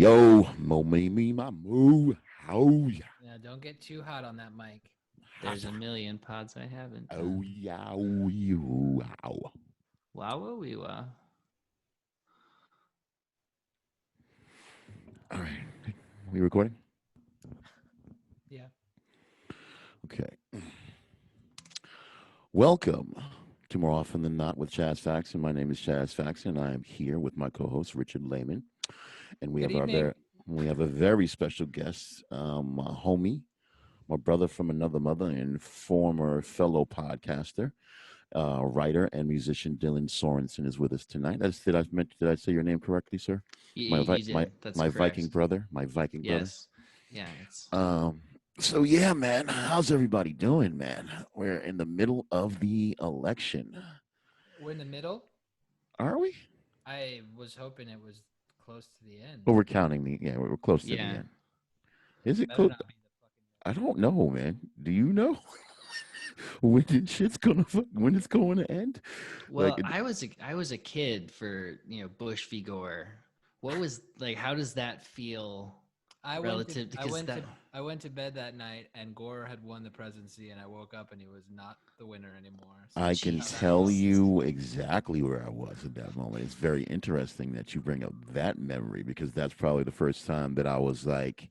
Yo, mo me me my moo. Oh yeah. Yeah, don't get too hot on that mic. There's a million pods I haven't Oh done. yeah. Oh you. Ow. Wow, wee wow. All right. We recording? Yeah. Okay. Welcome to More Often Than Not with Chaz Faxton. My name is Chaz Faxton. I am here with my co-host Richard Lehman, and we Good have our evening. very special guest, my homie, my brother from another mother, and former fellow podcaster, writer and musician Dylan Sorensen is with us tonight. Did I say your name correctly, sir? You, My you, Vi- you my did. That's my Viking correct. brother, my Viking brother. Yes. Yeah, it's So yeah, man, how's everybody doing, man? We're in the middle of the election. We're in the middle. Are we? I was hoping it was close to the end. Well, we're counting we're close to the yeah. end. Is it Better close? not be the fucking I don't know, man. Do you know when this shit's when it's going to end? Like, Well, I was a kid for Bush v. Gore. What was like? How does that feel I went to relative? I Because went to that I went to bed that night and Gore had won the presidency and I woke up and he was not the winner anymore. So I that's can how that tell felt. Jesus. you exactly where I was at that moment. It's very interesting that you bring up that memory because that's probably the first time that I was like,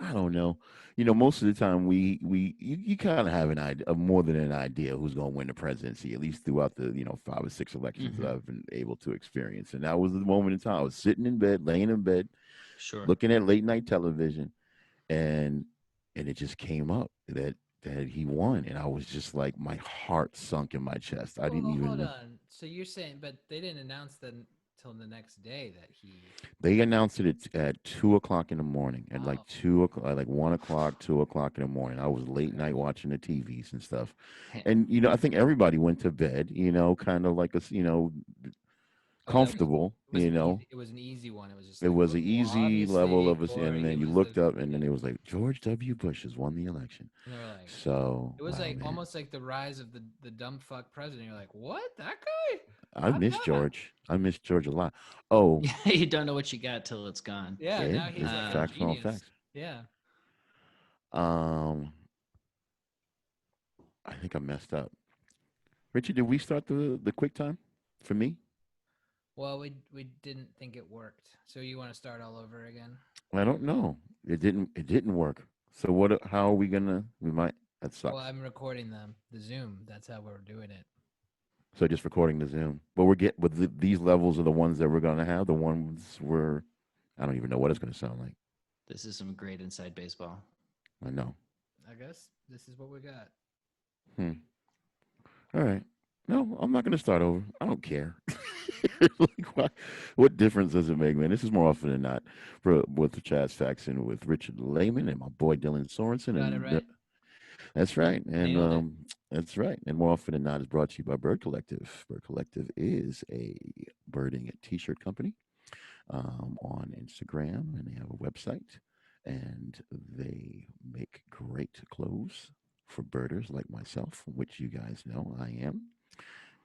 I don't know. Most of the time you kind of have an idea, more than an idea who's going to win the presidency, at least throughout the 5 or 6 elections that Hmm. I've been able to experience. And that was the moment in time. I was sitting in bed, laying in bed, Sure. looking at late night television, and it just came up that he won, and I was just like, my heart sunk in my chest. I Well, didn't even hold know. on. So you're saying, but they didn't announce that till the next day that he. They announced it at 2 o'clock in the morning, at like Oh, 2 o'clock, like 1 o'clock, 2 o'clock in the morning. I was late night watching the TVs and stuff, Hey, and I think everybody went to bed, kind of like oh, that was comfortable. it was an easy. It was an easy one. It was just It like, was well, an well easy level obviously of us, Gore. and He then you was the looked up, and then yeah. it was like George W. Bush has won the election. And they were like, So it was wow, like man, almost like the rise of the dumb fuck president. You're like, what? That guy? I I miss thought. George. I miss George a lot. Oh, yeah, you don't know what you got till it's gone. Yeah, yeah, now he's it's like a Um, facts on genius. facts. Yeah. Um, I think I messed up. Richard, did we start the quick time for me? Well, we didn't think it worked, so you want to start all over again? I don't know. It didn't work. So what? How are we gonna? We might. That Well, sucks. I'm recording the Zoom. That's how we're doing it. So just recording the Zoom. But these levels are the ones that we're gonna have. The ones where I don't even know what it's gonna sound like. this is some great inside baseball. I know. I guess this is what we got. Hmm. All right. No, I'm not gonna start over. I don't care. Like, what difference does it make, man? This is more often than not with the Chaz Faxon with Richard Lehman and my boy Dylan Sorensen, Got it and right. that's right. And Nailed it. that's right. And more often than not, is brought to you by Bird Collective. Bird Collective is a birding t-shirt company on Instagram, and they have a website, and they make great clothes for birders like myself, which you guys know I am.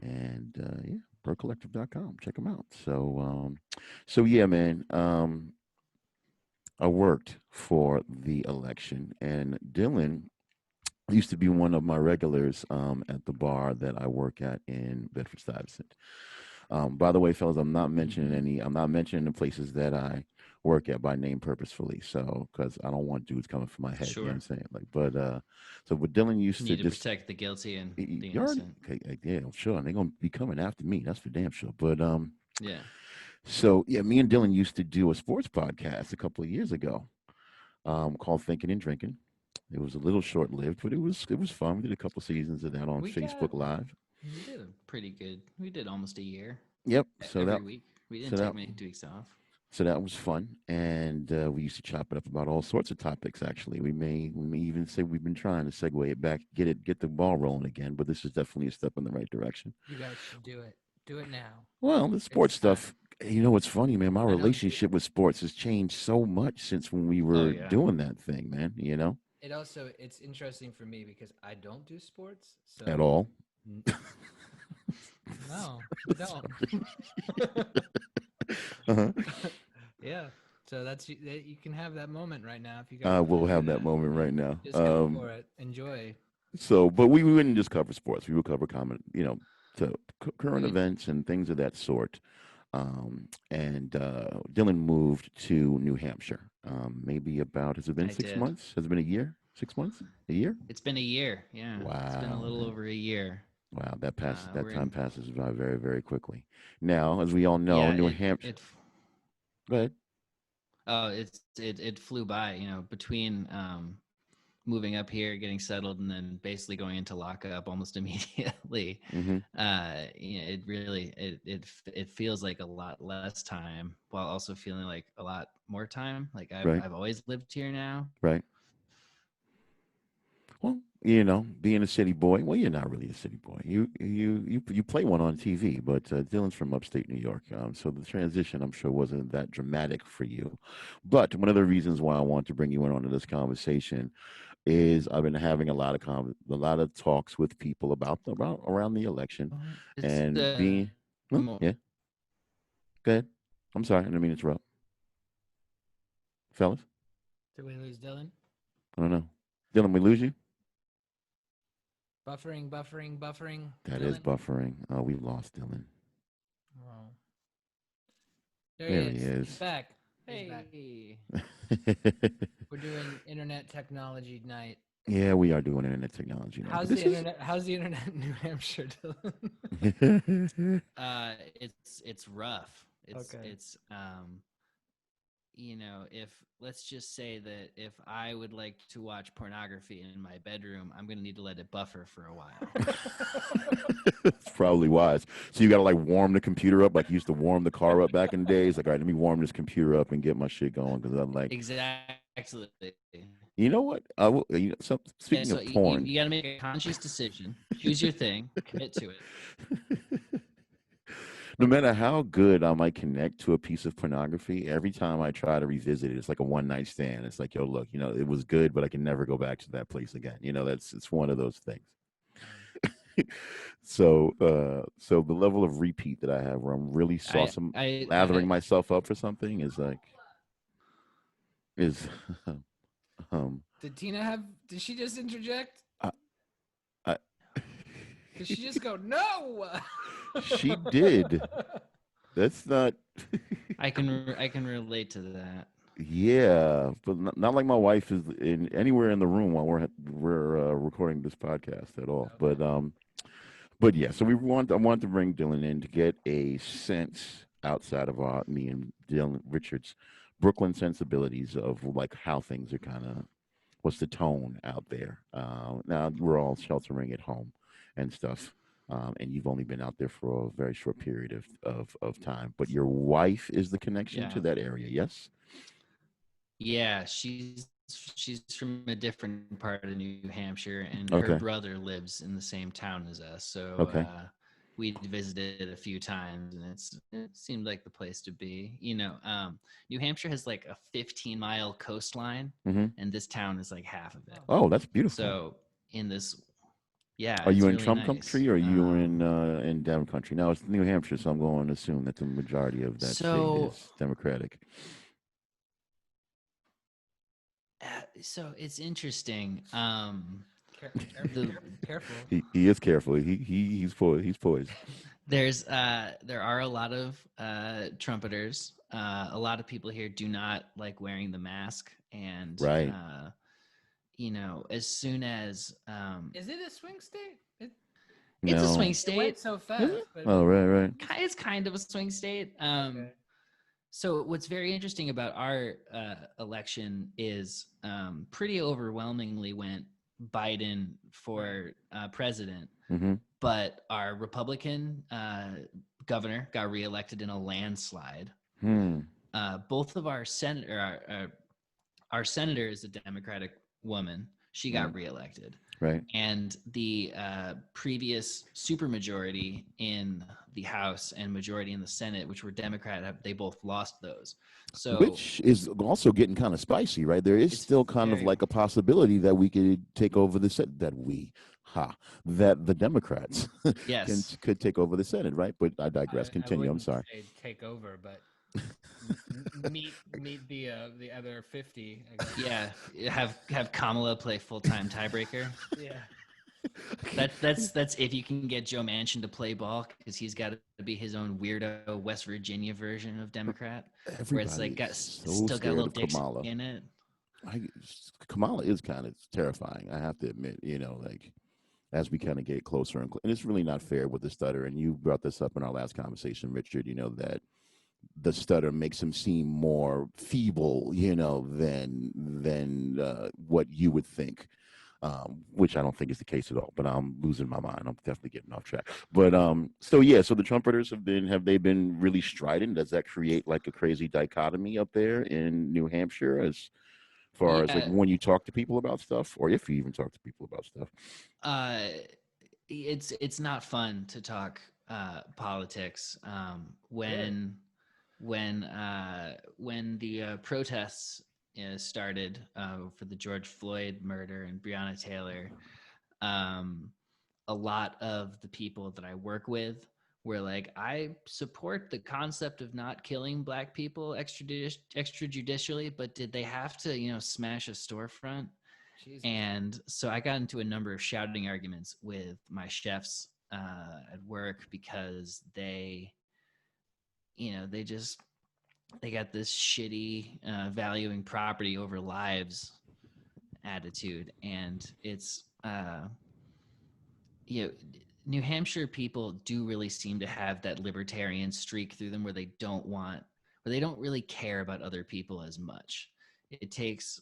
And yeah, birdcollective.com. Check them out. So yeah, man. I worked for the election, and Dylan used to be one of my regulars at the bar that I work at in Bedford Stuyvesant. By the way, fellas, Hmm. I'm not mentioning the places that I work at by name purposefully. So, because I don't want dudes coming for my head. You know what I'm Sure. saying? Like, so what Dylan used to Need to just, protect the guilty and the you already, innocent. okay, yeah, sure. And they're going to be coming after me. That's for damn sure. Yeah. So yeah, me and Dylan used to do a sports podcast a couple of years ago, called Thinking and Drinking. It was a little short lived, but it was fun. We did a couple seasons of that on We got Facebook Live. We did a pretty good. We did almost a year Yep. So that every week. We so didn't that take many weeks off. so that was fun, and we used to chop it up about all sorts of topics. Actually, we may even say we've been trying to segue it back, get the ball rolling again. But this is definitely a step in the right direction. you guys should do it. Do it now. Well, the sports It's time. stuff. What's funny, man? My I don't do relationship with sports has changed so much since when we Oh were yeah. doing that thing, man. it also it's interesting for me because I don't do sports. At So all. n- no, I don't. Uh-huh. Yeah. So you can have that moment right now if you guys We'll want to do have that that. moment right now. Just go for it. Enjoy. So, but we wouldn't just cover sports. We would cover common, to current We events and things of that sort. And Dylan moved to New Hampshire. Maybe about, has it been I six did. months? Has it been a year? 6 months? A year? It's been a year. Yeah, it's been a Wow. little over a year. Wow, that passes. That We're time in. passes by very, very quickly. Now, as we all know, Yeah, New Hampshire. it Go ahead. it flew by. Between moving up here, getting settled, and then basically going into lockup almost immediately. Mm-hmm. It really it feels like a lot less time, while also feeling like a lot more time. Like Right. I've always lived here now. Right. Well, being a city boy. Well, you're not really a city boy. You play one on TV, but Dylan's from upstate New York, so the transition, I'm sure, wasn't that dramatic for you. But one of the reasons why I want to bring you in onto this conversation is I've been having a lot of talks with people about around the election It's and being. Huh? more. Yeah, go ahead. I'm sorry, I didn't mean to interrupt, fellas. Did we lose Dylan? I don't know, Dylan. We lose you. Buffering. That is Dylan. buffering. We lost Dylan. Oh. There There he he is. He's is. back. He's back. Hey, We're doing internet technology night. Yeah, we are doing internet technology now. How's but the internet? How's the internet in New Hampshire, Dylan? it's rough. Okay. It's if let's just say that if I would like to watch pornography in my bedroom, I'm gonna need to let it buffer for a while. It's probably wise. So you got to like warm the computer up, like you used to warm the car up back in the days. Like, all right, let me warm this computer up and get my shit going because I'm like, Exactly. you know what? I will. So Yeah, speaking so of porn, you got to make a conscious decision. Choose your thing. Commit to it. no matter how good I might connect to a piece of pornography, every time I try to revisit it, it's like a one night stand. It's like, yo, look, it was good, but I can never go back to that place again. It's one of those things. So the level of repeat that I have, where I'm really lathering myself up for something, is like is um Did Tina have? Did she just interject? I, I Did she just go no? she did. That's not. I can relate to that. Yeah, but not like my wife is anywhere in the room while we're recording this podcast at all. But yeah, so I wanted to bring Dylan in to get a sense outside of me and Dylan Richards, Brooklyn sensibilities of like how things are kind of, what's the tone out there. Now we're all sheltering at home and stuff, and you've only been out there for a very short period of time. But your wife is the connection to Yeah. that area, yes? Yeah, she's from a different part of New Hampshire, and her Okay. brother lives in the same town as us. So Okay. we visited a few times, and it seemed like the place to be. New Hampshire has like a 15-mile coastline, Hmm. and this town is like half of it. Oh, that's beautiful. So in this, yeah, Are you it's in really Trump nice. country or are you in Dem country? Now it's New Hampshire, so I'm going to assume that the majority of that state So is Democratic. so it's interesting. Careful. He is careful. He's poised. There are a lot of trumpeters. A lot of people here do not like wearing the mask, and Right. as soon as Is it a swing state? it's a No. swing It went state. so Is fast. it? But Oh, right. It's kind of a swing state. okay. So what's very interesting about our election is pretty overwhelmingly went Biden for president, Mm-hmm. but our Republican governor got reelected in a landslide. Hmm. Both of our our senator is a Democratic woman. She got reelected. Right. And the previous supermajority in the House and majority in the Senate, which were Democrat, they both lost those. So, which is also getting kind of spicy, right? There is still kind of like a possibility that we could take over the Senate. That the Democrats yes, could take over the Senate, right? But I digress. Continue. I'm sorry. Say take over, but meet the other 50. I guess. Yeah, have Kamala play full-time tiebreaker. Yeah. That's if you can get Joe Manchin to play ball, because he's got to be his own weirdo West Virginia version of Democrat, where it's Everybody like is got so still got a scared little of Dixie Kamala. in it. I, Kamala is kind of terrifying. I have to admit, like as we kind of get closer and it's really not fair with the stutter. And you brought this up in our last conversation, Richard. That the stutter makes him seem more feeble, than what you would think. Which I don't think is the case at all. But I'm losing my mind. I'm definitely getting off track. But so yeah, so the Trumpeters have they been really strident? Does that create like a crazy dichotomy up there in New Hampshire as far as like Yeah, when you talk to people about stuff, or if you even talk to people about stuff? uh, it's not fun to talk politics when the protests started for the George Floyd murder and Breonna Taylor. Um, a lot of the people that I work with were like, I support the concept of not killing black people extrajudicially, but did they have to, smash a storefront? Jesus. And so I got into a number of shouting arguments with my chefs at work because they got this shitty valuing property over lives attitude, and it's you know New Hampshire people do really seem to have that libertarian streak through them where they don't really care about other people as much. It takes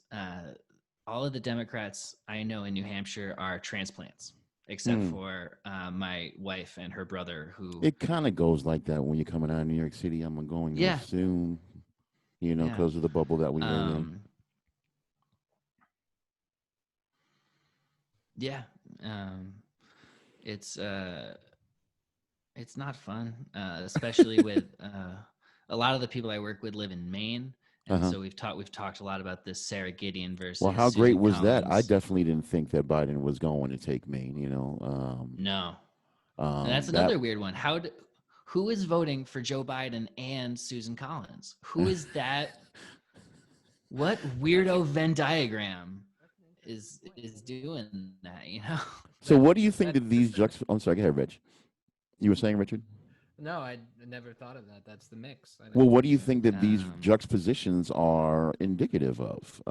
all of the Democrats I know in New Hampshire are transplants, except Hmm. for my wife and her brother, who, It kind of goes like that when you're coming out of New York City. I'm going to yeah, assume, yeah, because of the bubble that we live in. um, yeah, um, it's it's not fun, especially with a lot of the people I work with live in Maine, Uh and huh. so we've talked a lot about this Sarah Gideon Well, versus how great Susan was that? I Collins. definitely didn't think that Biden was going to take Maine. No, and that's That another weird one. Who is voting for Joe Biden and Susan Collins? Who is that? What weirdo Venn diagram is doing that? So, That's what do you think that's that these juxt? I'm sorry, go ahead, Rich. You were saying, Richard? no, I never thought of that. That's the mix. I Well, didn't. what do you think that these um, juxtapositions are indicative of?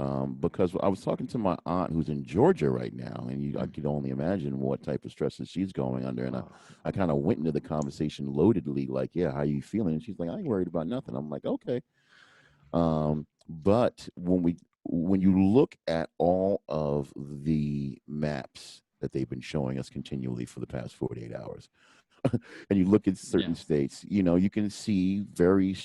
Because I was talking to my aunt who's in Georgia right now, and I mm, could only imagine what type of stresses she's going under. And oh, I kind of went into the conversation loadedly, like, "Yeah, how you feeling?" And she's like, "I ain't worried about nothing." I'm like, "Okay." But when you look at all of the maps that they've been showing us continually for the past 48 hours, and you look at certain yeah, states, you can see very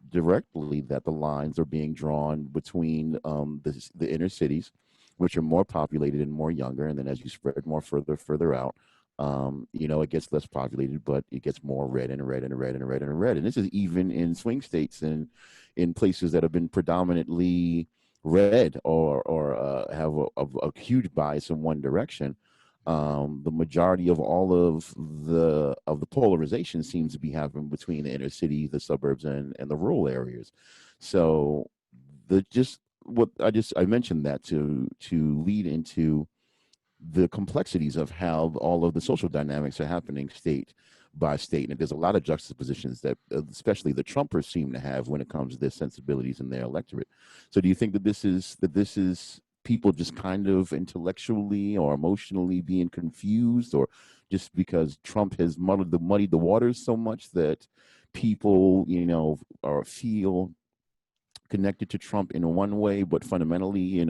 directly that the lines are being drawn between the inner cities, which are more populated and more younger, and then as you spread more further out, it gets less populated, but it gets more red and red and red and red and red. And this is even in swing states and in places that have been predominantly red or have a huge bias in one direction. The majority of all of the polarization seems to be happening between the inner city, the suburbs, and the rural areas. So the just what I mentioned that to lead into the complexities of how all of the social dynamics are happening state by state. And there's a lot of juxtapositions that, especially the Trumpers, seem to have when it comes to their sensibilities and their electorate. So, do you think that this is people just kind of intellectually or emotionally being confused, or just because Trump has muddied the waters so much that people, or feel connected to Trump in one way, but fundamentally,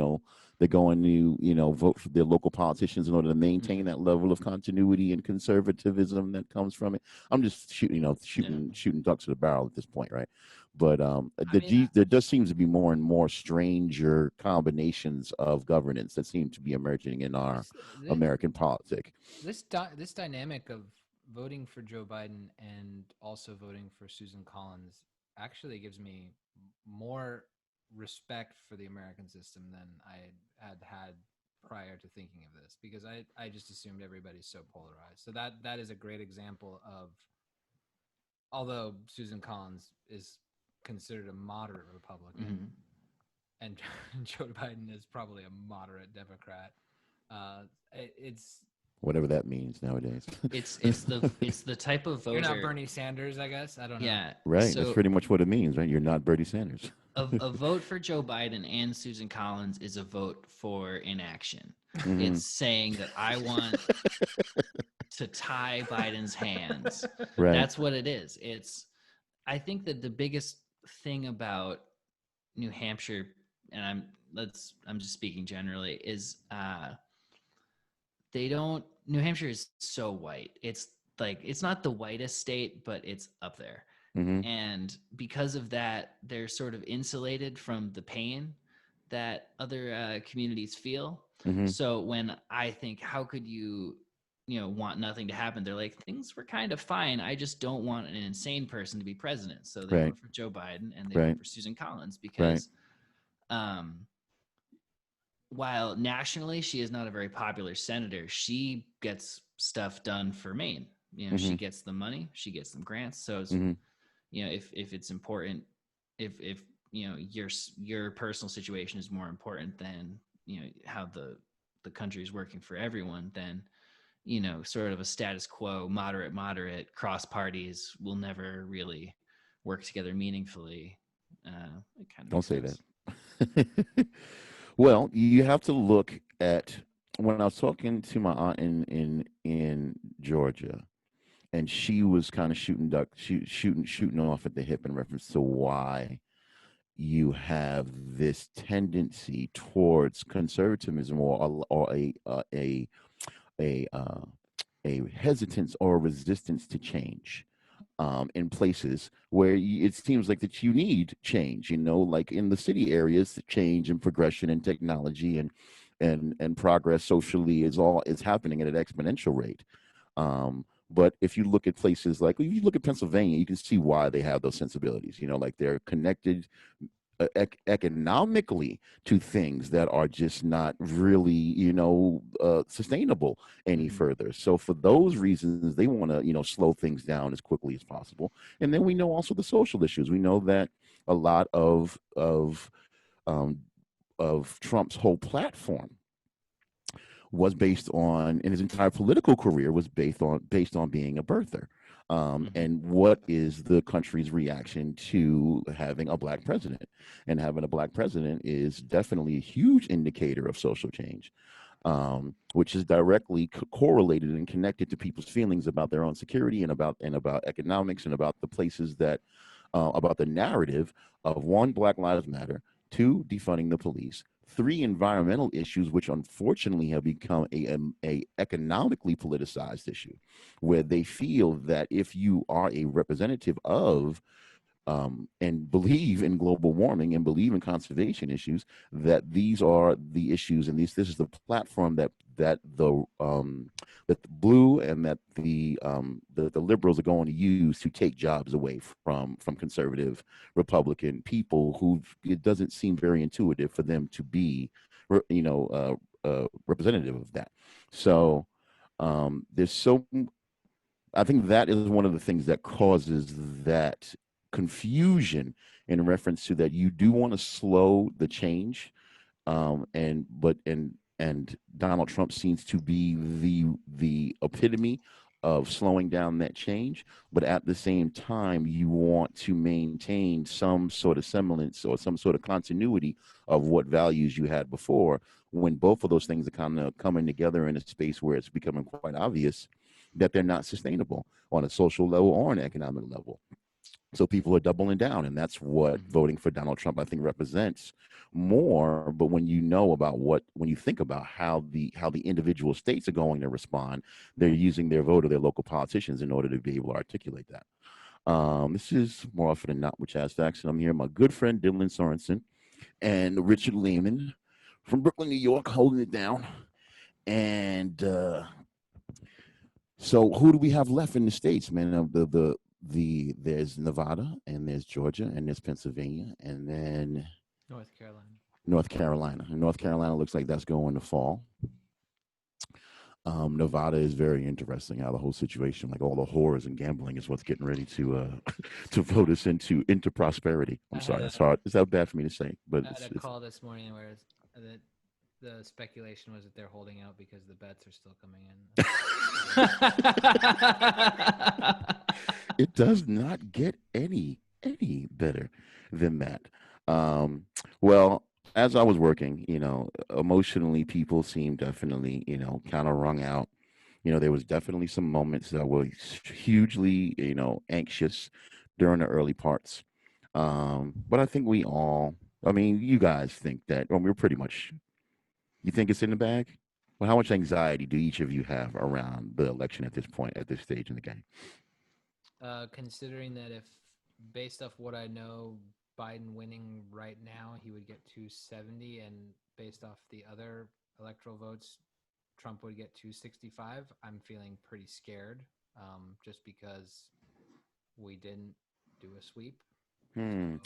they're going to, vote for their local politicians in order to maintain mhm, that level of continuity and conservatism that comes from it. I'm just shooting, yeah. shooting ducks with a barrel at this point, right? But I mean, there does seems to be more and more stranger combinations of governance that seem to be emerging in our this this American politic. this dynamic of voting for Joe Biden and also voting for Susan Collins actually gives me more respect for the American system than I had prior to thinking of this, because I just assumed everybody's so polarized. So that is a great example of, although Susan Collins is considered a moderate Republican, Mhm. and Joe Biden is probably a moderate Democrat. It's Whatever that means nowadays. It's the type of you're not voter. Bernie Sanders, I guess. I don't know. Yeah. Right. That's So pretty much what it means, right? You're not Bernie Sanders. a vote for Joe Biden and Susan Collins is a vote for inaction. Hmm. It's saying that I want to tie Biden's hands. Right. That's what it is. I think that the biggest thing about New Hampshire, and I'm just speaking generally, is they don't New Hampshire is so white. It's like it's not the whitest state, but it's up there. Hmm. And because of that, they're sort of insulated from the pain that other communities feel. Hmm. So when I think, how could want nothing to happen? They're like, things were kind of fine. I just don't want an insane person to be president. So they Right. vote for Joe Biden and they Right. vote for Susan Collins Right. because um, while nationally she is not a very popular senator, she gets stuff done for Maine. Hmm. She gets the money, she gets some grants. So it's, Hmm. if it's important, if your personal situation is more important than how the country is working for everyone, then sort of a status quo, moderate cross parties will never really work together meaningfully. It kind of Don't makes say sense. that. Well, you have to look at when I was talking to my aunt in Georgia, and she was kind of shooting off at the hip in reference to why you have this tendency towards conservatism a a hesitance or a resistance to change in places where it seems like that you need change, like in the city areas, change and progression and technology and progress socially is happening at an exponential rate. But if you look at places like, if you look at Pennsylvania, you can see why they have those sensibilities. Like they're connected economically to things that are just not really sustainable any Mhm. further. So for those reasons they want to slow things down as quickly as possible. And then we know also the social issues. We know that a lot um, of Trump's whole platform was based on, and his entire political career was based on being a birther. Mhm. And what is the country's reaction to having a black president? And having a black president is definitely a huge indicator of social change, which is directly correlated and connected to people's feelings about their own security and about economics and about the places that about the narrative of one, Black Lives Matter, two, defunding the police, three, environmental issues, which unfortunately have become a economically politicized issue, where they feel that if you are a representative of and believe in global warming and believe in conservation issues, that these are the issues, and this is the platform that the blue and that the liberals are going to use to take jobs away from conservative Republican people who it doesn't seem very intuitive for them to be, representative of that. So there's so I think that is one of the things that causes that confusion in reference to that you do want to slow the change, and Donald Trump seems to be the epitome of slowing down that change, but at the same time you want to maintain some sort of semblance or some sort of continuity of what values you had before, when both of those things are kind of coming together in a space where it's becoming quite obvious that they're not sustainable on a social level or an economic level. So people are doubling down, and that's what Mhm. voting for Donald Trump, I think, represents more. But when you know about when you think about how the individual states are going to respond, they're using their vote or their local politicians in order to be able to articulate that. This is more often than not with Chaz Faxton. I'm here, with my good friend Dylan Sorensen and Richard Lehman from Brooklyn, New York, holding it down. And so, who do we have left in the states, man? There's Nevada, and there's Georgia, and there's Pennsylvania, and then North Carolina. North Carolina. And North Carolina looks like that's going to fall. Nevada is very interesting. How the whole situation, like all the whores and gambling, is what's getting ready to to vote us into prosperity. I'm I had sorry, a that's hard. Is that bad for me to say? But I had a it's call this morning where that the speculation was that they're holding out because the bets are still coming in. it does not get any better than that. Um, well, as I was working, emotionally, people seemed definitely, kind of wrung out. There was definitely some moments that were hugely, anxious during the early parts. But I think we all, I mean, you guys think that, well, we're pretty much, you think it's in the bag? Well, how much anxiety do each of you have around the election at this point, at this stage in the game? Considering that if, based off what I know, Biden winning right now, he would get 270, and based off the other electoral votes, Trump would get 265. I'm feeling pretty scared, just because we didn't do a sweep. Hmm. So,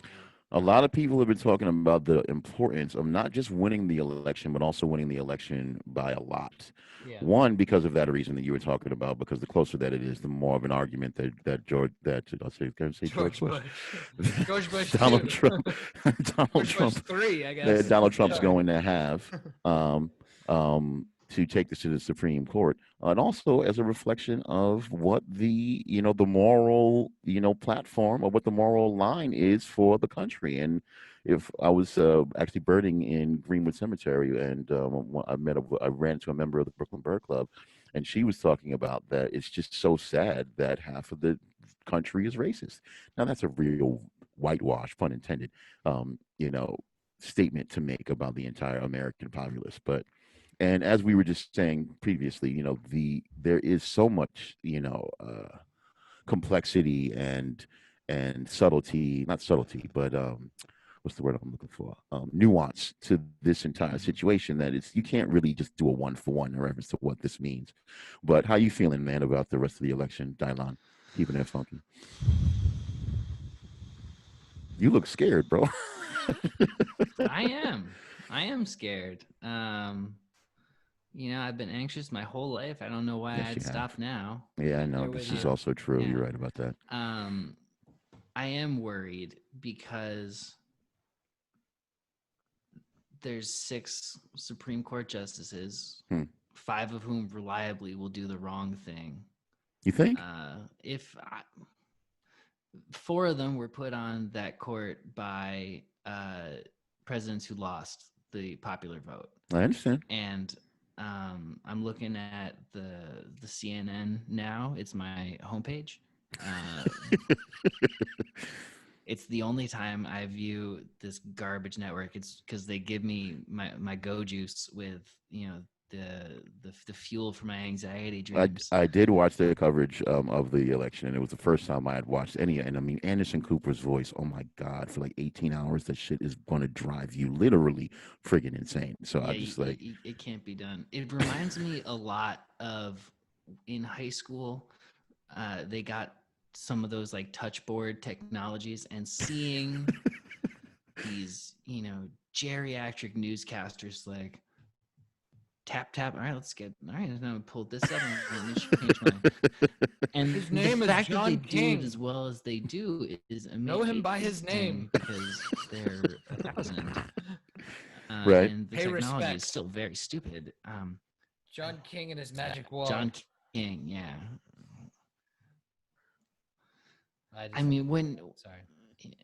A lot of people have been talking about the importance of not just winning the election, but also winning the election by a lot. yeah, One, because of that reason that you were talking about, because the closer that it is, the more of an argument that George, that I'll say, can I say George George Bush, Bush, George Bush Donald two, Trump, Donald George Bush Trump, three, I that guess. Donald Trump's Sorry. going to have um, to take this to the Supreme Court, and also as a reflection of what the moral platform, or what the moral line is for the country. And if I was actually birding in Greenwood Cemetery, and I ran into a member of the Brooklyn Bird Club, and she was talking about that it's just so sad that half of the country is racist. Now that's a real whitewash, pun intended, um, you know, statement to make about the entire American populace. But and as we were just saying previously, there is so much, complexity and subtlety, not subtlety, but what's the word I'm looking for? Nuance to this entire Mhm. situation, that you can't really just do a one for one in reference to what this means. But how you feeling, man, about the rest of the election, Dylan? Keeping it funky. You look scared, bro. I am. I am scared. I've been anxious my whole life. I don't know why Yes, I'd you have. stop now. Yeah, I I'm know. there with This is you. also true. Yeah. You're right about that. Um, I am worried because there's 6 Supreme Court justices, Hmm. 5 of whom reliably will do the wrong thing. You think? If 4 of them were put on that court by presidents who lost the popular vote, I understand. and I'm looking at the CNN now. It's my homepage. Uh, it's the only time I view this garbage network. It's because they give me my go juice with the fuel for my anxiety I dreams. I did watch the coverage of the election, and it was the first time I had watched any. And I mean, Anderson Cooper's voice. Oh my God, for like 18 hours, that shit is going to drive you literally friggin' insane. So I Yeah, just like, it can't be done. It reminds me a lot of in high school. They got some of those like touchboard technologies, and seeing these geriatric newscasters like tap tap. All right, I'm gonna pull this up and let me change my. And His the name is fact that they John do it King. as well as they do is Know him by his name. amazing because they're 1,000, right? and the Pay technology is respects. still very stupid. John King and his Yeah, magic wand. John King, yeah. I I just mean, when sorry.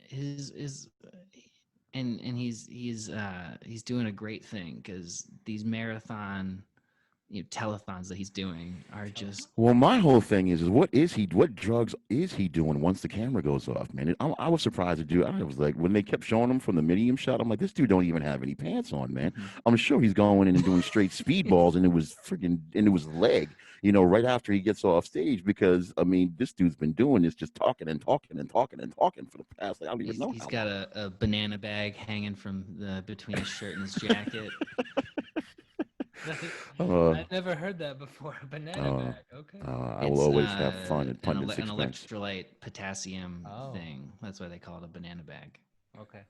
his and he's doing a great thing because these marathon telethons that he's doing are just Well, my whole thing is what drugs is he doing once the camera goes off, man? I was surprised to do. I was like, when they kept showing him from the medium shot, I'm like, this dude don't even have any pants on, man. mhm. I'm sure he's going in and doing straight speedballs, and it was leg, right after he gets off stage, because I mean, this dude's been doing this, just talking and talking and talking and talking for the past, like, I don't even know He's how got long. a banana bag hanging from the between his shirt and his jacket. Uh, I've never heard that before. A banana uh, bag. Okay. I will It's always have fun at pundits' an expense. electrolyte potassium Oh. thing. That's why they call it a banana bag. Okay.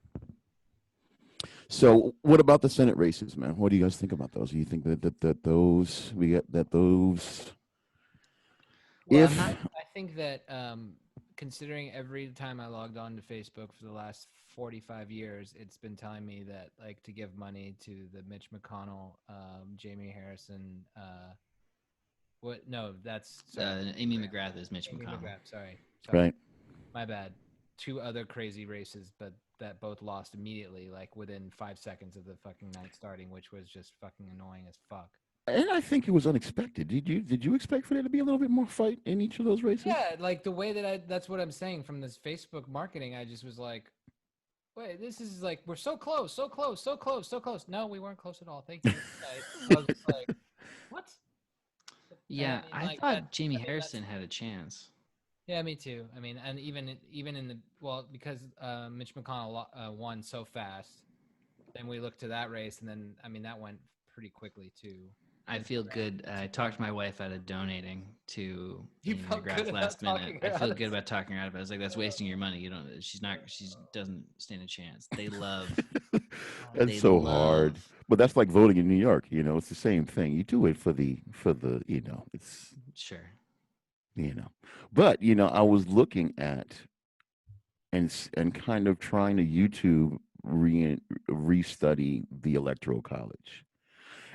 So, what about the Senate races, man? What do you guys think about those? Do you think that those we get that those Well, if I think that considering every time I logged on to Facebook for the last 45 years, it's been telling me that like to give money to the Mitch McConnell, Jamie Harrison. What? No, that's sorry. Amy McGrath is Mitch Amy McConnell. McGrath. Sorry, right? my bad. Two other crazy races, but that both lost immediately, like within 5 seconds of the fucking night starting, which was just fucking annoying as fuck. And I think it was unexpected. Did you expect for there to be a little bit more fight in each of those races? Yeah, like the way that that's what I'm saying from this Facebook marketing. I just was like, wait, this is like we're so close, so close, so close, so close. No, we weren't close at all. Thank you. I was just like, what? Yeah, I mean, I like that. thought Jamie I mean, that's Harrison had a chance. yeah, me too. I mean, and even in the well, because Mitch McConnell won so fast, then we looked to that race, and then I mean that went pretty quickly too. I And feel good. I talked my wife out of donating to You Amy felt good McGrath about last minute. talking her I out feel of good about talking her out of it. I was like, that's wasting your money. You don't. She's not. She doesn't stand a chance. They love. That's They so hard. love. But that's like voting in New York. It's the same thing. You do it for the it's Sure. you know. But I was looking at and kind of trying to YouTube restudy the Electoral College.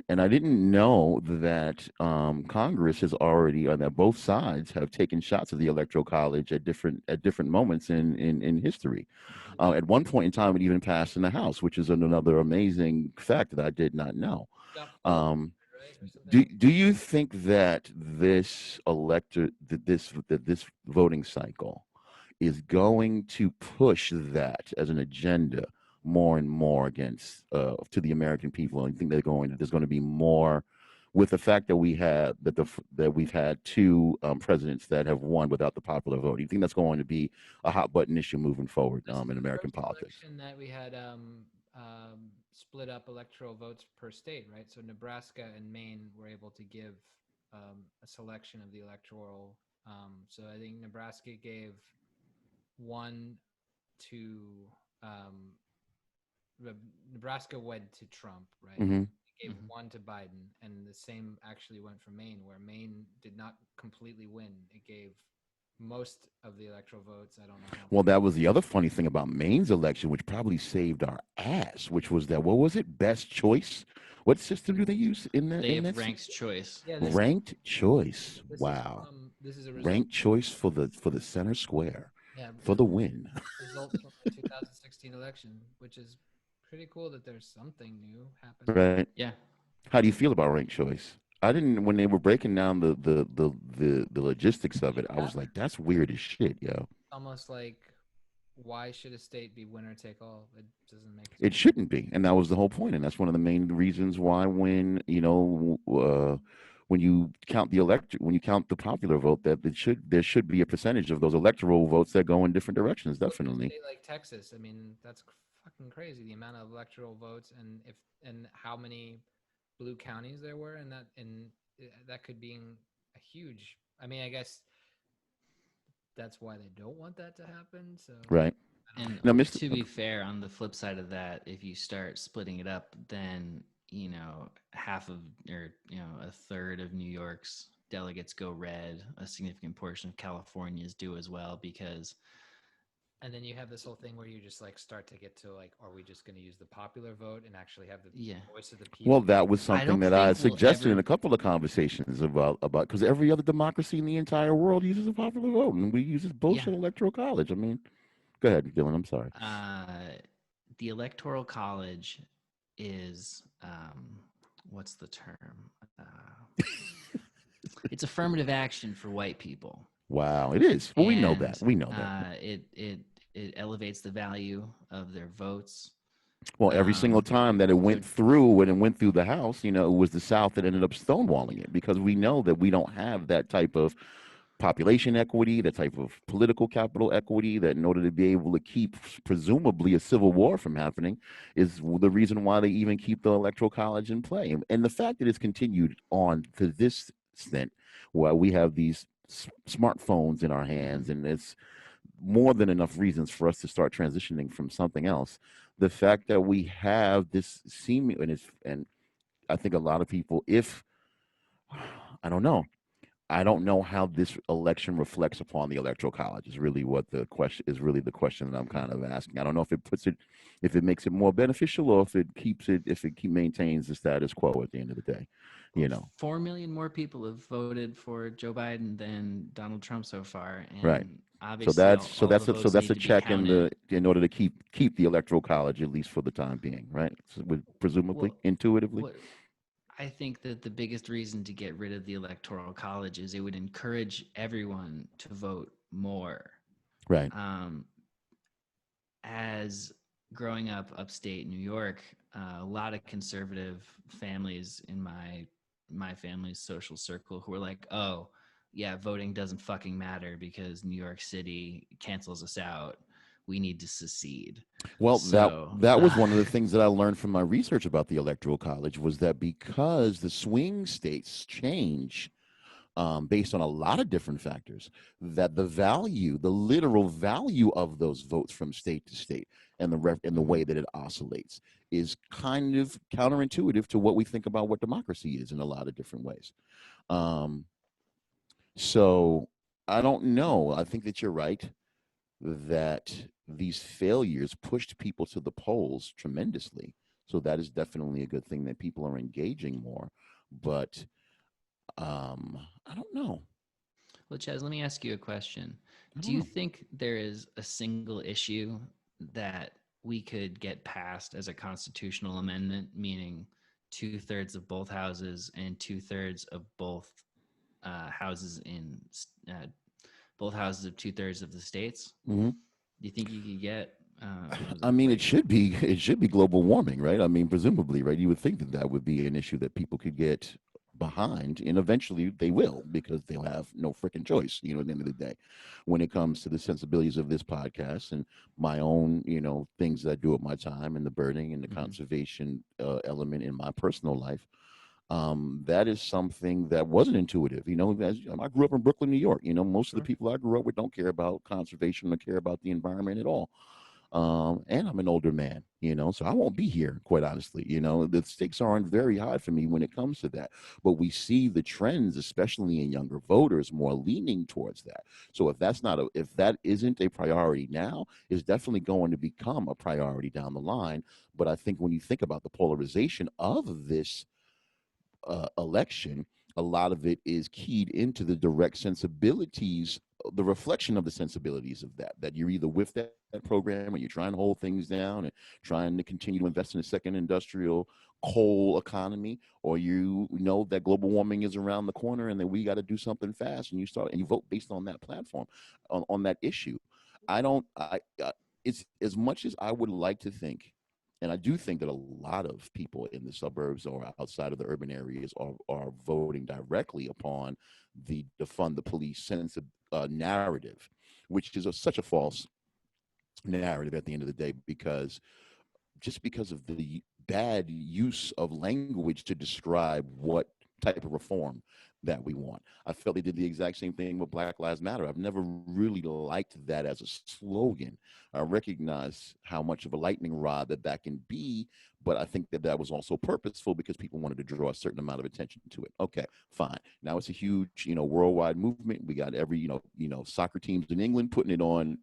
And I didn't know that Congress has already, on that both sides have taken shots at the Electoral College at different moments in history. At one point in time, it even passed in the House, which is another amazing fact that I did not know. got full Um, right or something. do you think that this voting cycle is going to push that as an agenda more and more against to the American people? And I think there's going to be more with the fact that we've had two presidents that have won without the popular vote. Do you think that's going to be a hot button issue moving forward This is in the American first politics? election that we had split up electoral votes per state, right? So Nebraska and Maine were able to give a selection of the electoral. So I think Nebraska gave one to um, Nebraska went to Trump, right? Hmm. It gave Hmm. one to Biden, and the same actually went for Maine, where Maine did not completely win. It gave most of the electoral votes. I don't know how Well, many. that was the other funny thing about Maine's election, which probably saved our ass, which was that what was it? Best choice. What system do they use in that? They In have that ranked choice. Yeah, ranked choice. this is Wow, from this is a result. ranked choice for the center square Yeah, for the win. result from the 2016 election, which is pretty cool that there's something new happening. Right? Yeah. How do you feel about ranked choice? I didn't when they were breaking down the logistics of it. I was like, that's weird as shit, yo. Almost like, why should a state be winner take all? It doesn't make It sense. shouldn't be, and that was the whole point, and that's one of the main reasons why when you count when you count the popular vote, that there should be a percentage of those electoral votes that go in different directions. Look at a Definitely, state like Texas. I mean, that's fucking crazy. The amount of electoral votes and how many blue counties there were, and that could be a huge. I mean, I guess that's why they don't want that to happen. So right? I don't And know. Now, Mister, to be fair, on the flip side of that, if you start splitting it up, then half of, or a third of New York's delegates go red. A significant portion of California's do as well, because And then you have this whole thing where you just like start to get to like, are we just going to use the popular vote and actually have the yeah, voice of the well, people? that was I something don't that I think had we'll suggested in ever. a couple of conversations about because every other democracy in the entire world uses a popular vote, and we use this Yeah, bullshit electoral college. I mean, go ahead, Dylan. I'm sorry. the Electoral College is what's the term? It's affirmative action for white people. Wow, it is. Well, we know that. And We know that. it elevates the value of their votes. Well, every single time that it went Good. through, when it went through the House, it was the South that ended up stonewalling it because we know that we don't have that type of population equity, that type of political capital equity, that in order to be able to keep presumably a civil war from happening is the reason why they even keep the Electoral College in play. And the fact that it's continued on to this extent, while we have these smartphones in our hands and it's more than enough reasons for us to start transitioning from something else. The fact that we have this seeming, and I think a lot of people, if I don't know, I don't know how this election reflects upon the electoral college. Is really what the question is. Really the question that I'm kind of asking. I don't know if it puts it, if it makes it more beneficial, or if it keeps it, if it maintains the status quo at the end of the day. Well, You know, 4 million more people have voted for Joe Biden than Donald Trump so far, right? and obviously all the So votes that's need a to be check counted. in order to keep the electoral college at least for the time being, right? So presumably, Well, intuitively, what I think that the biggest reason to get rid of the electoral college is it would encourage everyone to vote more. right? Um, as growing up upstate New York, a lot of conservative families in my family's social circle who were like, "Oh, yeah, voting doesn't fucking matter because New York City cancels us out. We need to secede." Well, So, that was one of the things that I learned from my research about the electoral college was that because the swing states change based on a lot of different factors, that the value, the literal value of those votes from state to state, and and the mhm. way that it oscillates is kind of counterintuitive to what we think about what democracy is in a lot of different ways. Um, so I don't know. I think that you're right that these failures pushed people to the polls tremendously. So that is definitely a good thing that people are engaging more. But I don't know. Well, Chaz, let me ask you a question. I Do don't you know. think there is a single issue that we could get passed as a constitutional amendment, meaning 2/3 of both houses and 2/3 of houses in uh, both houses of 2/3 of the states? Hmm. Do you think you could get what was I it mean, like? it should be global warming, right? I mean, presumably, right? You would think that that would be an issue that people could get behind, and eventually they will because they'll have no freaking choice. You know, at the end of the day, when it comes to the sensibilities of this podcast and my own, things that I do at my time and the birding and the Mm-hmm. conservation element in my personal life. That is something that wasn't intuitive. I grew up in Brooklyn, New York. Most of the Sure. people I grew up with don't care about conservation or care about the environment at all. And I'm an older man, so I won't be here, quite honestly. The stakes aren't very high for me when it comes to that. But we see the trends, especially in younger voters, more leaning towards that. So if that isn't a priority now, it's definitely going to become a priority down the line. But I think when you think about the polarization of this election, a lot of it is keyed into the direct sensibilities, the reflection of the sensibilities of that you're either with that program or you're trying to hold things down and trying to continue to invest in a second industrial coal economy, or you know that global warming is around the corner and that we got to do something fast, and you vote based on that platform, on that issue. I don't I It's as much as I would like to think, and I do think that a lot of people in the suburbs or outside of the urban areas are voting directly upon the defund the police sense of narrative, which is such a false narrative at the end of the day, because just because of the bad use of language to describe what type of reform that we want. I felt they did the exact same thing with Black Lives Matter. I've never really liked that as a slogan. I recognize how much of a lightning rod that can be, but I think that that was also purposeful because people wanted to draw a certain amount of attention to it. Okay, fine. Now it's a huge, worldwide movement. We got every, soccer teams in England putting it on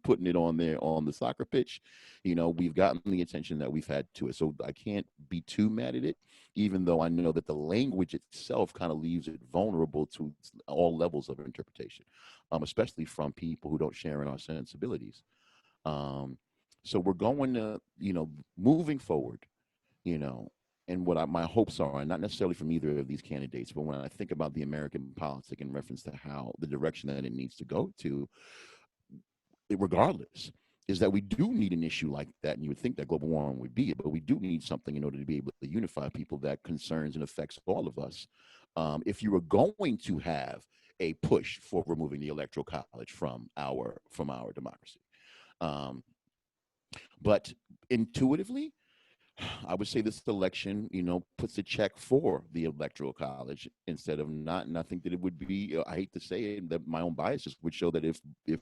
there on the soccer pitch. We've gotten the attention that we've had to it. So I can't be too mad at it, even though I know that the language itself kind of leaves it vulnerable to all levels of interpretation, especially from people who don't share in our sensibilities. Um, so we're going to, moving forward, you know, and what my hopes are, and not necessarily from either of these candidates, but when I think about the American politic in reference to how the direction that it needs to go to, regardless, is that we do need an issue like that. And you would think that global warming would be it, but we do need something in order to be able to unify people that concerns and affects all of us. If you were going to have a push for removing the electoral college from our democracy, um, but intuitively, I would say this election, puts a check for the electoral college instead of not. And I think that it would be. I hate to say it, that my own biases would show that if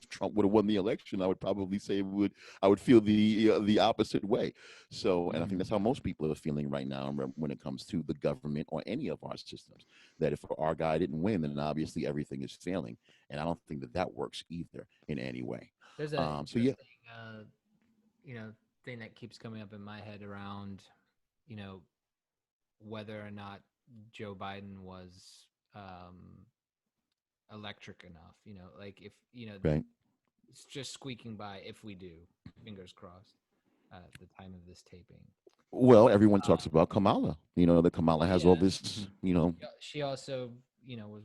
Trump would have won the election, I would probably say it would. I would feel the opposite way. So, and I think Mm. that's how most people are feeling right now when it comes to the government or any of our systems. That if our guy didn't win, then obviously everything is failing, and I don't think that that works either in any way. There's an So yeah, interesting, you know, thing that keeps coming up in my head around, you know, whether or not Joe Biden was electric enough. Like if right. it's just squeaking by. If we do, fingers crossed, at the time of this taping. Well, everyone talks Um, about Kamala. That Kamala has all yeah, this. she also, was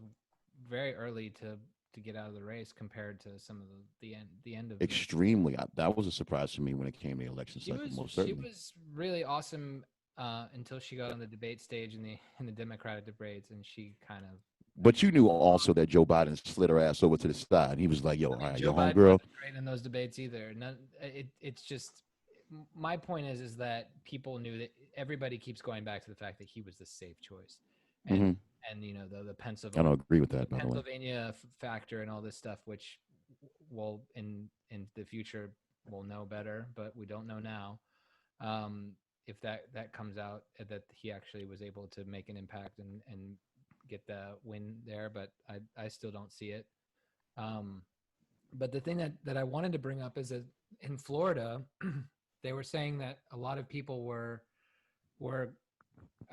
very early to get out of the race compared to some of the end of the. Extremely. That was a surprise to me when it came to the election She cycle, was most she certainly. was really awesome until she got on the debate stage in the Democratic debates, and she kind of. I But you knew also that Joe Biden slid her ass over to the side. He was like, "Yo, all mean, right, Joe your Biden homegirl." wasn't great in those debates either. It's just my point is that people knew that everybody keeps going back to the fact that he was the safe choice, and Hmm. the I don't agree with The that, by the way. Pennsylvania factor and all this stuff, which will in the future we'll know better, but we don't know now. If that comes out that he actually was able to make an impact and get the win there, but I still don't see it. Um, but the thing that I wanted to bring up is that in Florida, they were saying that a lot of people were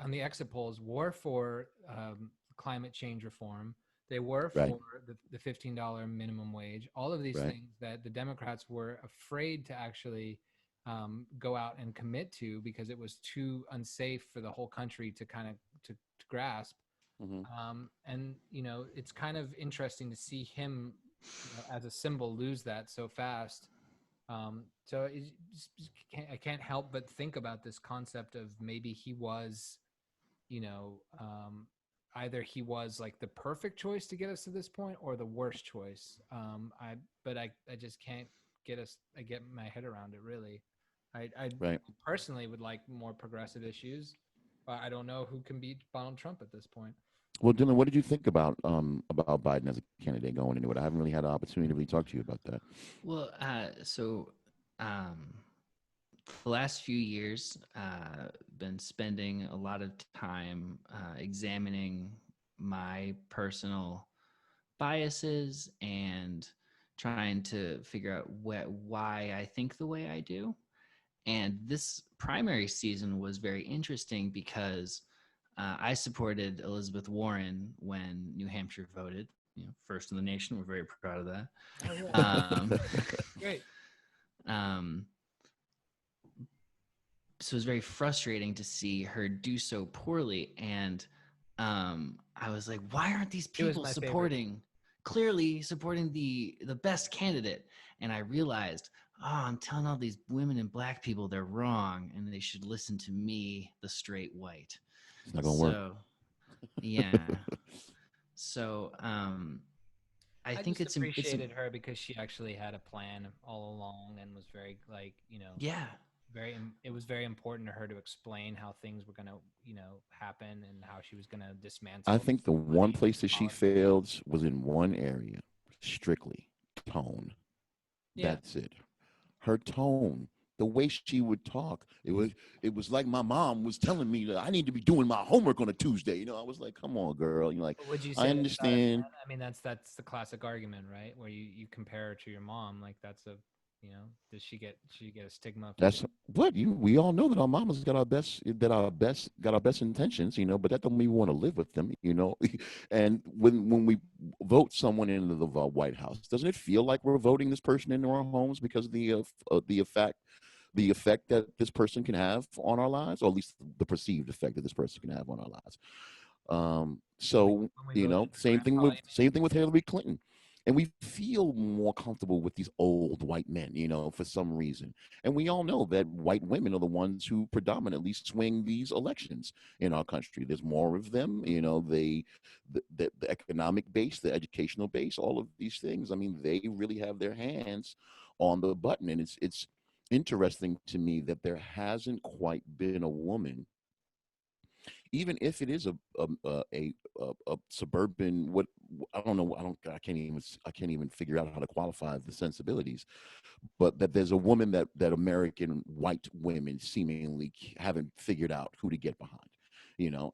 on the exit polls were for climate change reform. They were Right, for the $15 minimum wage. All of these right. things that the Democrats were afraid to actually go out and commit to because it was too unsafe for the whole country to kind of to grasp. Hmm. And it's kind of interesting to see him, as a symbol, lose that so fast. So I can't help but think about this concept of maybe he was, you know, um, either he was like the perfect choice to get us to this point or the worst choice. I just can't I get my head around it really. I Right. personally would like more progressive issues, but I don't know who can beat Donald Trump at this point. Well, Dylan, what did you think about Biden as a candidate going into it? I haven't really had an opportunity to really talk to you about that. Well, the last few years, been spending a lot of time examining my personal biases and trying to figure out why I think the way I do. And this primary season was very interesting because I supported Elizabeth Warren when New Hampshire voted. First in the nation. We're very proud of that. Oh yeah, Um, great. um, so it was very frustrating to see her do so poorly. And I was like, why aren't these He was people my favorite. clearly supporting the best candidate? And I realized, I'm telling all these women and black people they're wrong and they should listen to me, the straight white. It's not gonna work. So yeah. So I I think just it's appreciated her because she actually had a plan all along and was very like, yeah. it was very important to her to explain how things were going to, happen and how she was going to I dismantle think the one money place that she politics. failed was in one area, strictly tone. Yeah. That's it. Her tone, the way she would talk, it was like my mom was telling me that I need to be doing my homework on a Tuesday. I was like, come on, girl. You're like, But would you I say that about a understand. man? I mean, that's the classic argument, right? Where you compare her to your mom. Like that's a, does she get a stigma for being? That's what you. We all know that our mamas got our best intentions, but that don't mean we want to live with them. And when we vote someone into the White House, doesn't it feel like we're voting this person into our homes because of the effect that this person can have on our lives, or at least the perceived effect that this person can have on our lives? When we So when we voted for same thing grandpa, with same thing with Hillary Clinton, and we feel more comfortable with these old white men, for some reason. And we all know that white women are the ones who predominantly swing these elections in our country. There's more of them, the economic base, the educational base, all of these things. I mean, they really have their hands on the button, and interesting to me that there hasn't quite been a woman, even if it is a suburban, what, I don't know, I can't even figure out how to qualify the sensibilities, but that there's a woman that American white women seemingly haven't figured out who to get behind,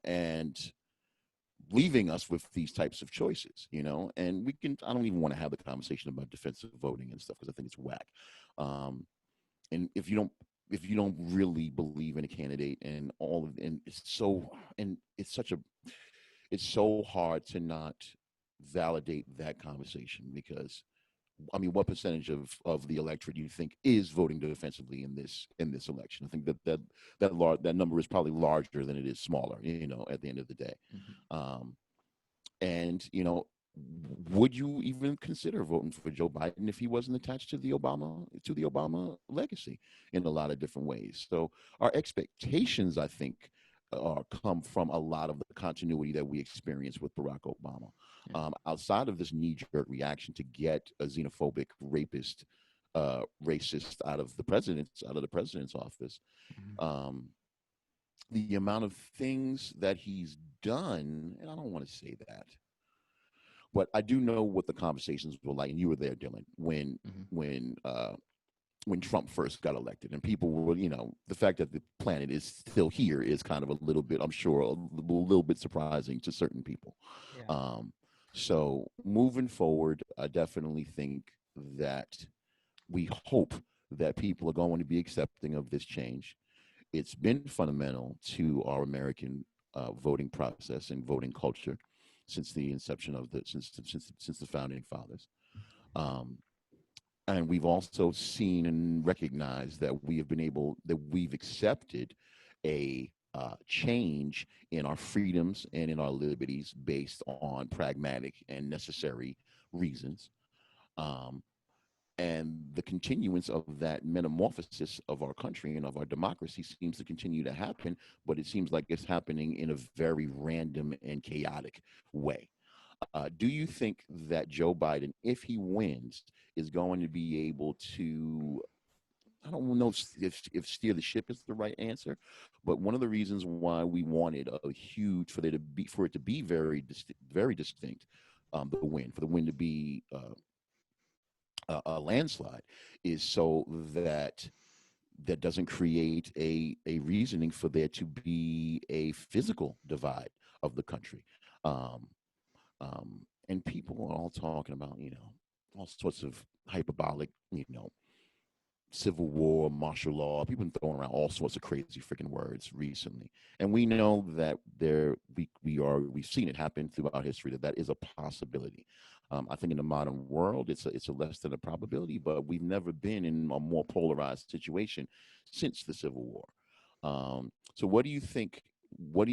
and leaving us with these types of choices, and I don't even want to have the conversation about defensive voting and stuff because I think it's whack. Um, and if you don't really believe in a candidate and all of, and it's so hard to not validate that conversation because I mean, what percentage of the electorate do you think is voting defensively in this election? I think that number is probably larger than it is smaller. At the end of the day, Mhm. um, and would you even consider voting for Joe Biden if he wasn't attached to the Obama legacy in a lot of different ways? So our expectations, I think, come from a lot of the continuity that we experienced with Barack Obama. Yeah. Outside of this knee-jerk reaction to get a xenophobic, rapist, racist out of the president's office, Mhm. um, the amount of things that he's done, and I don't want to say that, but I do know what the conversations were like, and you were there, Dylan, Mhm. when uh, when Trump first got elected, and people were, the fact that the planet is still here is kind of a little bit, I'm sure, little bit surprising to certain people. Yeah. Um, so moving forward, I definitely think that we hope that people are going to be accepting of this change. It's been fundamental to our American voting process and voting culture since the inception of since the founding fathers. Um, and we've also seen and recognized that we've accepted a change in our freedoms and in our liberties based on pragmatic and necessary reasons. Um, and the continuance of that metamorphosis of our country and of our democracy seems to continue to happen, but it seems like it's happening in a very random and chaotic way. Do you think that Joe Biden, if he wins, is going to be able to? I don't know if steer the ship is the right answer, but one of the reasons why we wanted a huge for it to be very distinct, for the win to be a landslide, is so that that doesn't create a reasoning for there to be a physical divide of the country. Um, and people are all talking about, all sorts of hyperbolic, civil war, martial law. People have been throwing around all sorts of crazy freaking words recently, and we know that we've seen it happen throughout history that is a possibility. I think in the modern world, it's a less than a probability, but we've never been in a more polarized situation since the Civil War. So, what do you think? What do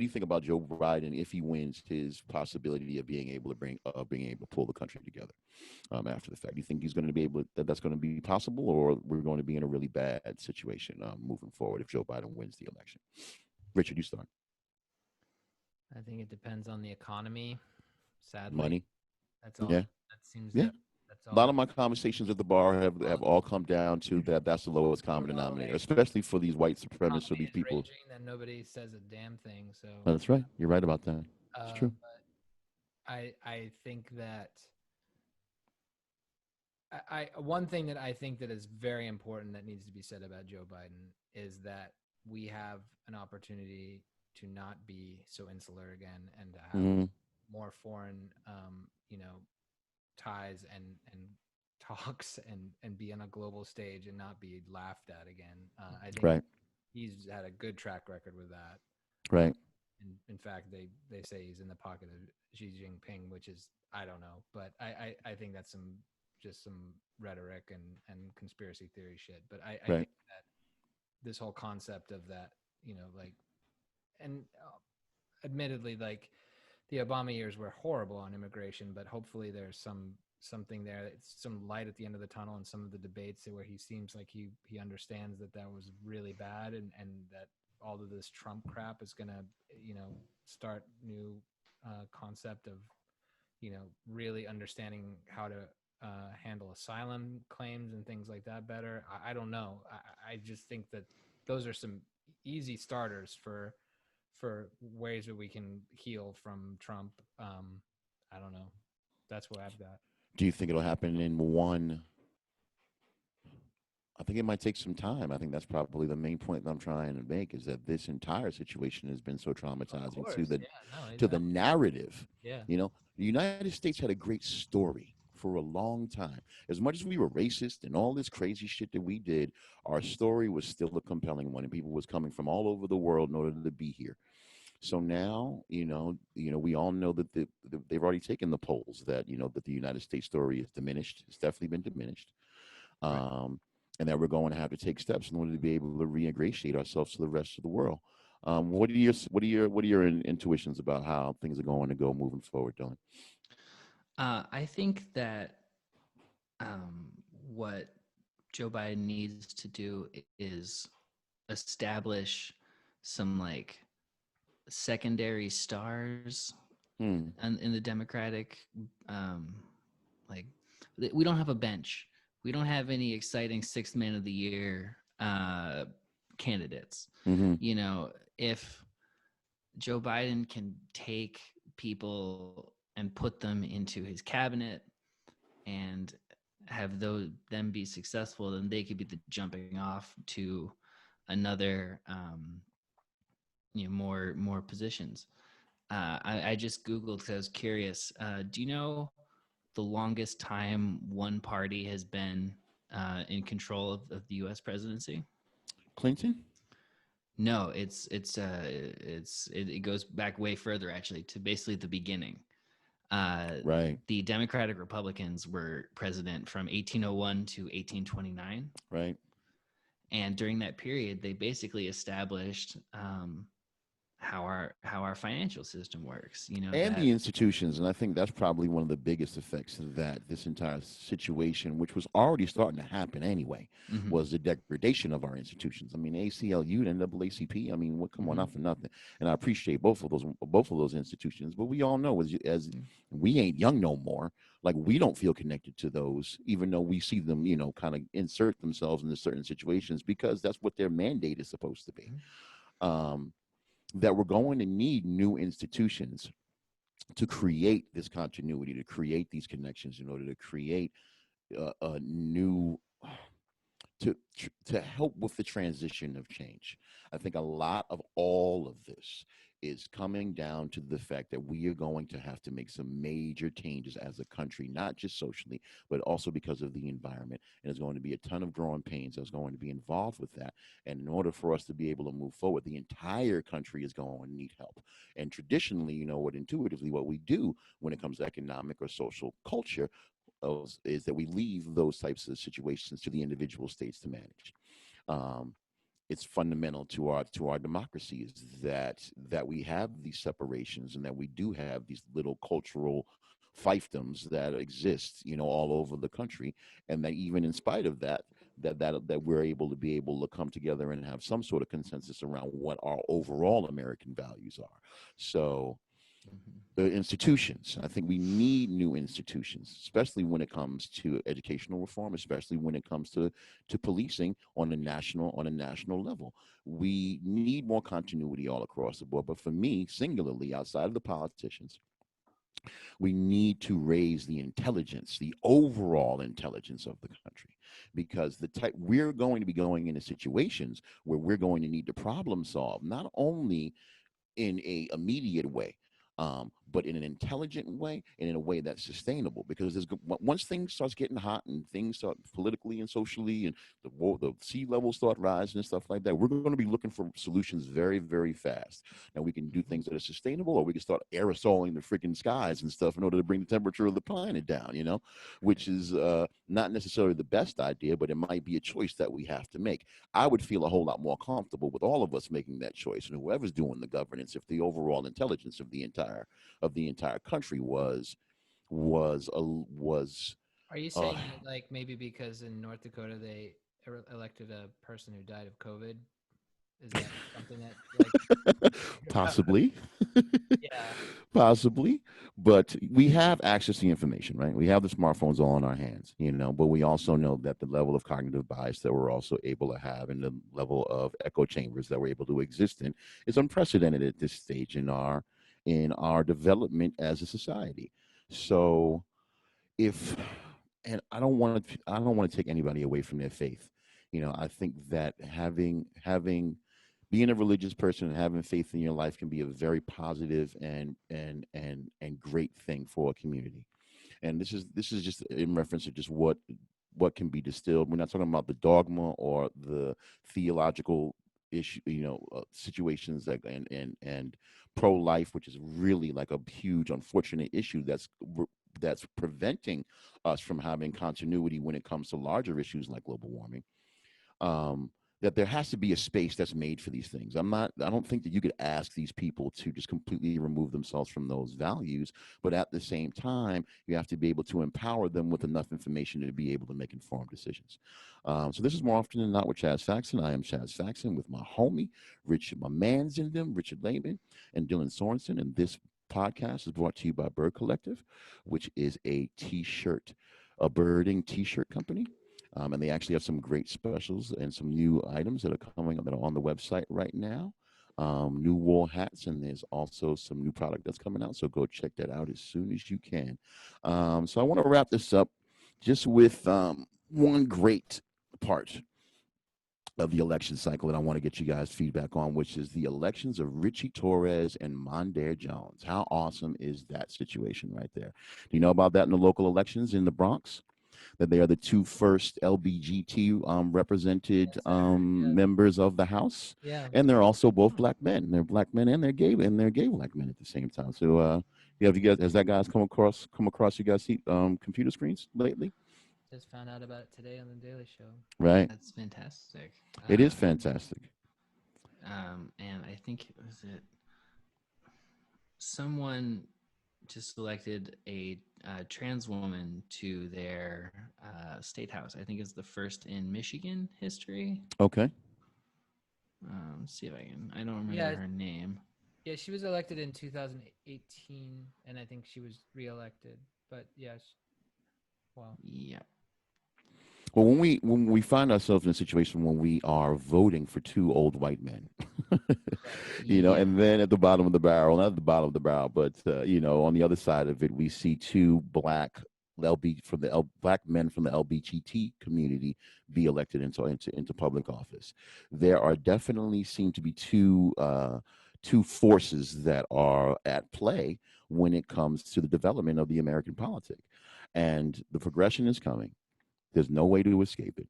you think about Joe Biden if he wins? His possibility of being able to pull the country together after the fact. Do you think he's going to be able that's going to be possible, or we're going to be in a really bad situation moving forward if Joe Biden wins the election? Richard, you start. I think it depends on the economy. Sadly, Money, that's all. yeah, That seems yeah. that that's A lot all. of my conversations at the bar have Well, all come down to that. That's the lowest so common denominator, low. especially for these white supremacists or Economy these is people. raging, then nobody says a damn thing. So, That's right. You're right about that. It's true. but I think that one thing that I think that is very important that needs to be said about Joe Biden is that we have an opportunity to not be so insular again and to have Mm-hmm. more foreign, ties and talks and be on a global stage and not be laughed at again. I think Right. he's had a good track record with that. Right. In fact, they say he's in the pocket of Xi Jinping, which is I don't know, but I think that's some rhetoric and conspiracy theory shit. But I Right. think that this whole concept of that, like, and admittedly, like the Obama years were horrible on immigration, but hopefully there's something there, some light at the end of the tunnel, and some of the debates where he seems like he understands that was really bad, and that all of this Trump crap is gonna start new concept of really understanding how to handle asylum claims and things like that better. I don't know. I just think that those are some easy starters for ways that we can heal from Trump. I don't know. That's what I've got. Do you think it'll happen in one? I think it might take some time. I think that's probably the main point that I'm trying to make is that this entire situation has been so Of traumatizing course, yeah, no, to the narrative. yeah, You know, the United States had a great story for a long time. As much as we were racist and all this crazy shit that we did, our story was still a compelling one, and people was coming from all over the world in order to be here. So now, we all know that they've already taken the polls that that the United States story is diminished. It's definitely been diminished, right. um, and that we're going to have to take steps in order to be able to reingratiate ourselves to the rest of the world. What are your intuitions about how things are going to go moving forward, Dylan? I think that um, what Joe Biden needs to do is establish some like secondary stars Hmm. in the Democratic, um, like we don't have a bench. We don't have any exciting sixth man of the year candidates. Mm-hmm. You know, if Joe Biden can take people and put them into his cabinet and have them be successful, then they could be the jumping off to another more positions. I just googled because I was curious. Do you know the longest time one party has been in control of the U.S. presidency? Clinton? No, it goes back way further actually to basically the beginning. Uh, Right. the Democratic Republicans were president from 1801 to 1829, Right. and during that period, they basically established how our financial system works. You know And that. the institutions. And I think that's probably one of the biggest effects of that this entire situation, which was already starting to happen anyway, Mm-hmm, was the degradation of our institutions. I mean, ACLU and NAACP. I mean, what? Come on, mm-hmm, not for nothing. And I appreciate both of those institutions. But we all know, as we ain't young no more. Like we don't feel connected to those, even though we see them, kind of insert themselves into certain situations because that's what their mandate is supposed to be. Um, that we're going to need new institutions to create this continuity, to create these connections, in order to create a new to help with the transition of change. I think a lot of all of this is coming down to the fact that we are going to have to make some major changes as a country, not just socially, but also because of the environment. And there's going to be a ton of growing pains that's going to be involved with that. And in order for us to be able to move forward, the entire country is going to need help. And traditionally, intuitively, what we do when it comes to economic or social culture is that we leave those types of situations to the individual states to manage. Um, it's fundamental to our democracy is that we have these separations and that we do have these little cultural fiefdoms that exist, all over the country, and that even in spite of that we're able to come together and have some sort of consensus around what our overall American values are. So mm-hmm. the institutions. I think we need new institutions, especially when it comes to educational reform, especially when it comes to policing on a national level. We need more continuity all across the board. But for me, singularly, outside of the politicians, we need to raise the intelligence, the overall intelligence of the country, because the type we're going to be going into situations where we're going to need to problem solve, not only in a immediate way, but in an intelligent way and in a way that's sustainable. Because once things starts getting hot and things start politically and socially, and the sea levels start rising and stuff like that, we're going to be looking for solutions very, very fast. Now we can do things that are sustainable, or we can start aerosoling the freaking skies and stuff in order to bring the temperature of the planet down. Which is not necessarily the best idea, but it might be a choice that we have to make. I would feel a whole lot more comfortable with all of us making that choice, and whoever's doing the governance, if the overall intelligence of the entire country was Are you uh, saying that like maybe because in North Dakota they elected a person who died of COVID? Is that something that like? Possibly. Yeah. Possibly, but we have access to the information, right? We have the smartphones all in our hands, but we also know that the level of cognitive bias that we're also able to have and the level of echo chambers that we're able to exist in is unprecedented at this stage in our development as a society. So if and I don't want to take anybody away from their faith. I think that having being a religious person and having faith in your life can be a very positive and great thing for a community. And this is just in reference to just what can be distilled. We're not talking about the dogma or the theological issue, situations that and pro life, which is really like a huge unfortunate issue that's preventing us from having continuity when it comes to larger issues like global warming. um, that there has to be a space that's made for these things. I don't think that you could ask these people to just completely remove themselves from those values, but at the same time, you have to be able to empower them with enough information to be able to make informed decisions. So this is more often than not with Chaz Faxton. I am Chaz Faxton with my homie, Richard, my man's in them, Richard Lehman and Dylan Sorensen. And this podcast is brought to you by Bird Collective, which is a birding t-shirt company. And they actually have some great specials and some new items that are coming up that are on the website right now. New wool hats, and there's also some new product that's coming out. So go check that out as soon as you can. So I want to wrap this up just with one great part of the election cycle that I want to get you guys feedback on, which is the elections of Richie Torres and Mondaire Jones. How awesome is that situation right there? Do you know about that in the local elections in the Bronx? That they are the two first LBGT represented Yes, I heard. members of the House, Yeah. and they're also both black men. They're black men and they're gay black men at the same time. So, have you guys has that guys come across you guys see computer screens lately? Just found out about it today on the Daily Show. Right, That's fantastic. it is fantastic. And I think was it someone just selected a trans woman to their state house. I think it's the first in Michigan history. Okay, See if I can. I don't remember Yeah. her name. Yeah, she was elected in 2018, and I think she was reelected. But yes, well, Yeah. well, when we find ourselves in a situation when we are voting for two old white men, Yeah. and then at the bottom of the barrel, not at the bottom of the barrel, but on the other side of it, we see two black men from the LBGT community be elected into public office. There are definitely seem to be two forces that are at play when it comes to the development of the American politic, and the progression is coming. There's no way to escape it.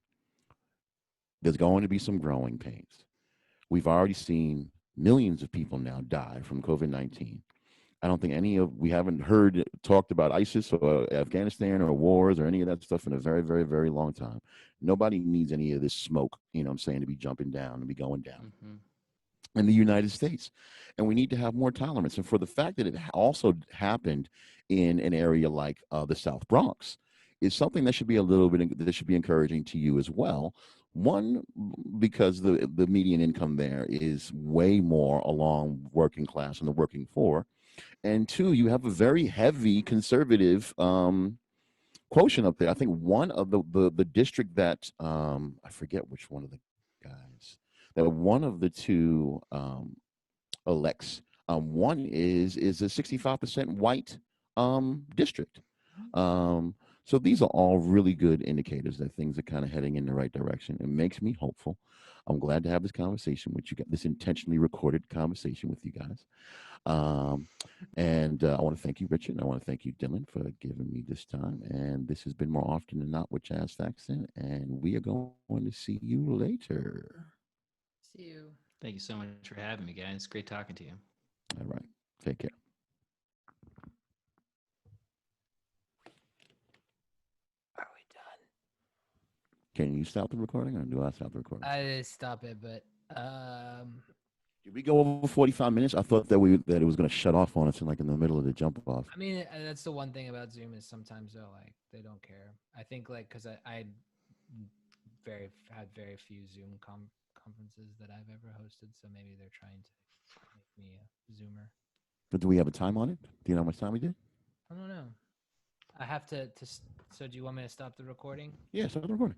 There's going to be some growing pains. We've already seen millions of people now die from COVID-19. I don't think we haven't heard talked about ISIS or Afghanistan or wars or any of that stuff in a very, very, very long time. Nobody needs any of this smoke, I'm saying, to be jumping down and be going down Mm-hmm. in the United States. And we need to have more tolerance. And for the fact that it also happened in an area like the South Bronx is something that should be that should be encouraging to you as well. One, because the median income there is way more along working class and the working poor. And two, you have a very heavy conservative quotient up there. I think one of the district that I forget which one of the guys that one of the two elects. One is a 65% white district. Um, so these are all really good indicators that things are kind of heading in the right direction. It makes me hopeful. I'm glad to have this conversation with you guys, this intentionally recorded conversation with you guys. Um, and I want to thank you, Richard. And I want to thank you, Dylan, for giving me this time. And this has been more often than not with Chaz Faxton. And we are going to see you later. see you. Thank you so much for having me, guys. Great talking to you. All right. Take care. Are we done? Can you stop the recording or do I stop the recording? I did stop it, but Did we go over 45 minutes? I thought that it was going to shut off on us in the middle of the jump off. I mean that's the one thing about Zoom is sometimes they're like they don't care. I think like because I had very few Zoom conferences that I've ever hosted. So maybe they're trying to make me a Zoomer. But do we have a time on it? Do you know how much time we did? I don't know. I have to. So do you want me to stop the recording? Yeah, start the recording.